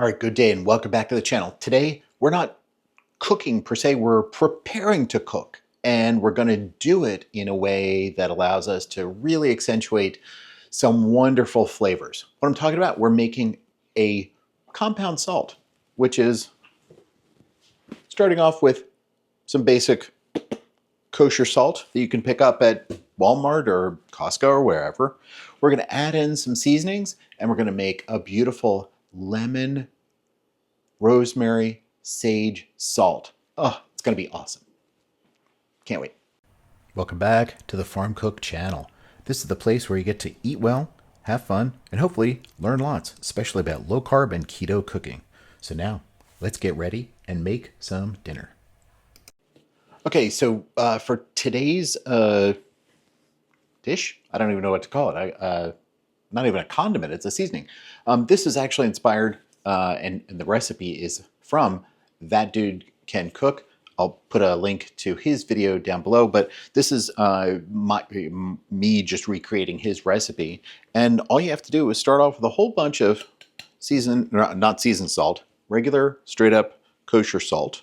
All right, good day and welcome back to the channel. Today, we're not cooking per se, we're preparing to cook. And we're gonna do it in a way that allows us to really accentuate some wonderful flavors. What I'm talking about, we're making a compound salt, which is starting off with some basic kosher salt that you can pick up at Walmart or Costco or wherever. We're gonna add in some seasonings and we're gonna make a beautiful lemon, rosemary, sage, salt. Oh, it's gonna be awesome. Can't wait. Welcome back to the Farm Cook channel. This is the place where you get to eat well, have fun, and hopefully learn lots, especially about low carb and keto cooking. So now, let's get ready and make some dinner. Okay, so for today's dish, I don't even know what to call it. Not even a condiment, it's a seasoning. This is actually inspired, and the recipe is from ThatDudeCanCook. I'll put a link to his video down below, but this is me just recreating his recipe. And all you have to do is start off with a whole bunch of not seasoned salt, regular, straight up kosher salt.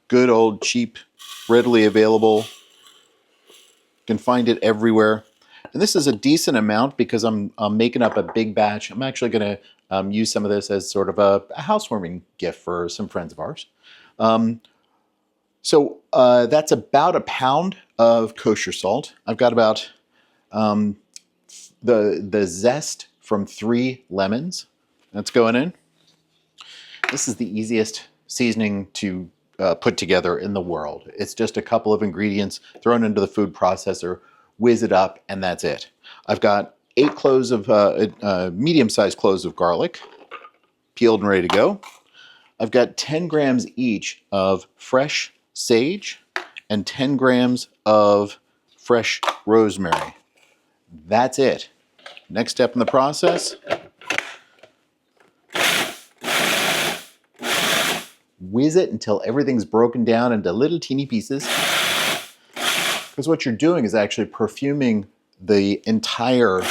Good old cheap, readily available. You can find it everywhere. And this is a decent amount because I'm making up a big batch. I'm actually going to use some of this as sort of a housewarming gift for some friends of ours. So that's about a pound of kosher salt. I've got about the zest from 3 lemons. That's going in. This is the easiest seasoning to put together in the world. It's just a couple of ingredients thrown into the food processor, whiz it up, and that's it. I've got 8 cloves of medium-sized cloves of garlic, peeled and ready to go. I've got 10 grams each of fresh sage and 10 grams of fresh rosemary. That's it. Next step in the process, whiz it until everything's broken down into little teeny pieces. Because what you're doing is actually perfuming the entire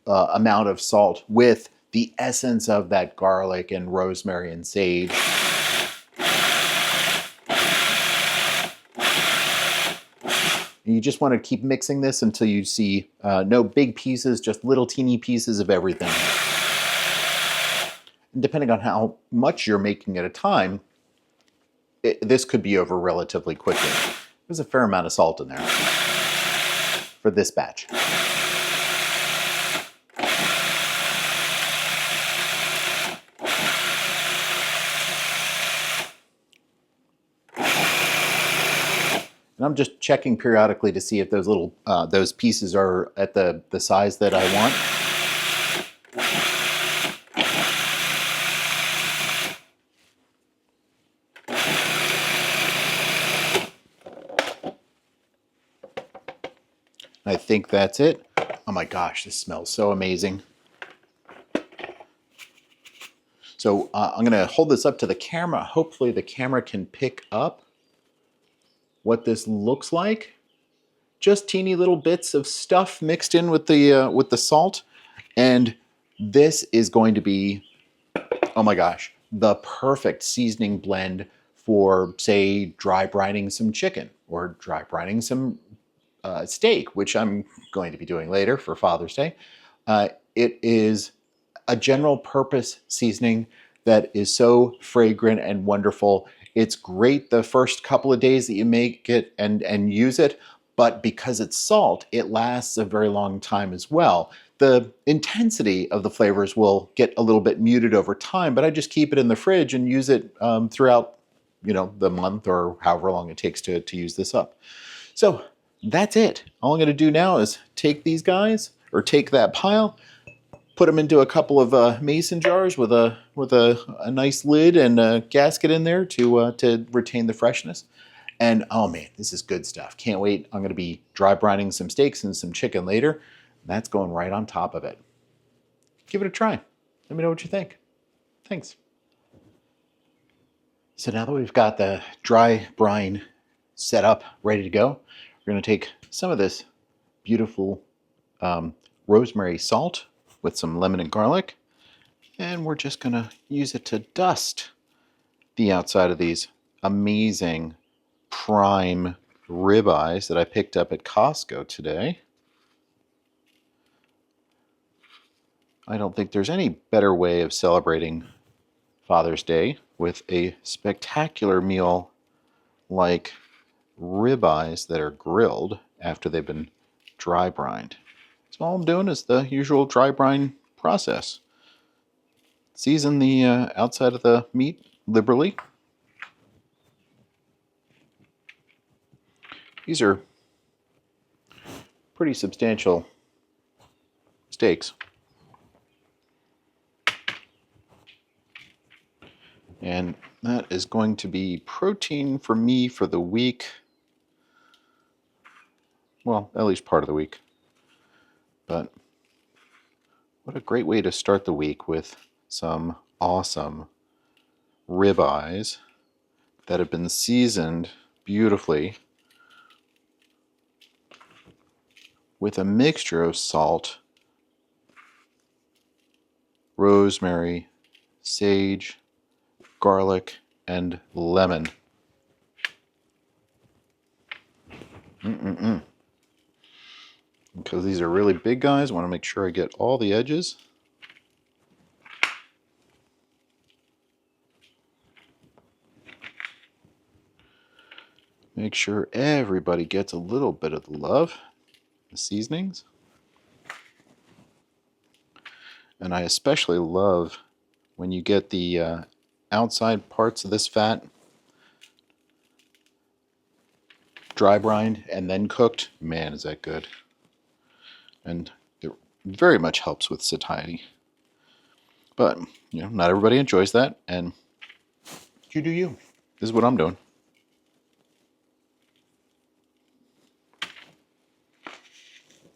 amount of salt with the essence of that garlic and rosemary and sage. And you just want to keep mixing this until you see no big pieces, just little teeny pieces of everything. And depending on how much you're making at a time, this could be over relatively quickly. There's a fair amount of salt in there for this batch. And I'm just checking periodically to see if those little those pieces are at the size that I want. I think that's it. Oh my gosh, this smells so amazing. So I'm going to hold this up to the camera. Hopefully the camera can pick up what this looks like. Just teeny little bits of stuff mixed in with the salt. And this is going to be, oh my gosh, the perfect seasoning blend for, say, dry brining some chicken or dry brining some steak, which I'm going to be doing later for Father's Day. It is a general purpose seasoning that is so fragrant and wonderful. It's great the first couple of days that you make it and use it, but because it's salt, it lasts a very long time as well. The intensity of the flavors will get a little bit muted over time, but I just keep it in the fridge and use it throughout, the month or however long it takes to use this up. So that's it. All I'm going to do now is take these guys, or take that pile, put them into a couple of mason jars with a nice lid and a gasket in there to retain the freshness. And oh man, this is good stuff. Can't wait. I'm going to be dry brining some steaks and some chicken later. That's going right on top of it. Give it a try. Let me know what you think. Thanks. So now that we've got the dry brine set up, ready to go, we're going to take some of this beautiful rosemary salt with some lemon and garlic, And we're just going to use it to dust the outside of these amazing prime ribeyes that I picked up at Costco today. I don't think there's any better way of celebrating Father's Day with a spectacular meal like ribeyes that are grilled after they've been dry brined. So all I'm doing is the usual dry brine process. Season the outside of the meat liberally. These are pretty substantial steaks. And that is going to be protein for me for the week. Well, at least part of the week. But what a great way to start the week with some awesome ribeyes that have been seasoned beautifully with a mixture of salt, rosemary, sage, garlic, and lemon. Because these are really big guys, I want to make sure I get all the edges. Make sure everybody gets a little bit of the love, the seasonings. And I especially love when you get the outside parts of this fat dry brined and then cooked. Man, is that good. And it very much helps with satiety. But, you know, not everybody enjoys that, and you do you. This is what I'm doing.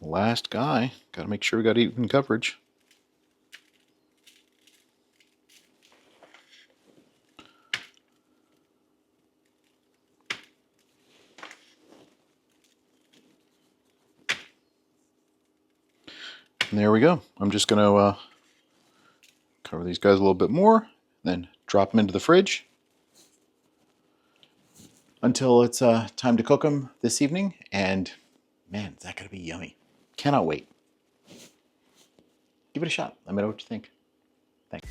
Last guy. Got to make sure we got even coverage. And there we go. I'm just going to cover these guys a little bit more, then drop them into the fridge until it's time to cook them this evening. And man, is that going to be yummy. Cannot wait. Give it a shot. Let me know what you think. Thanks.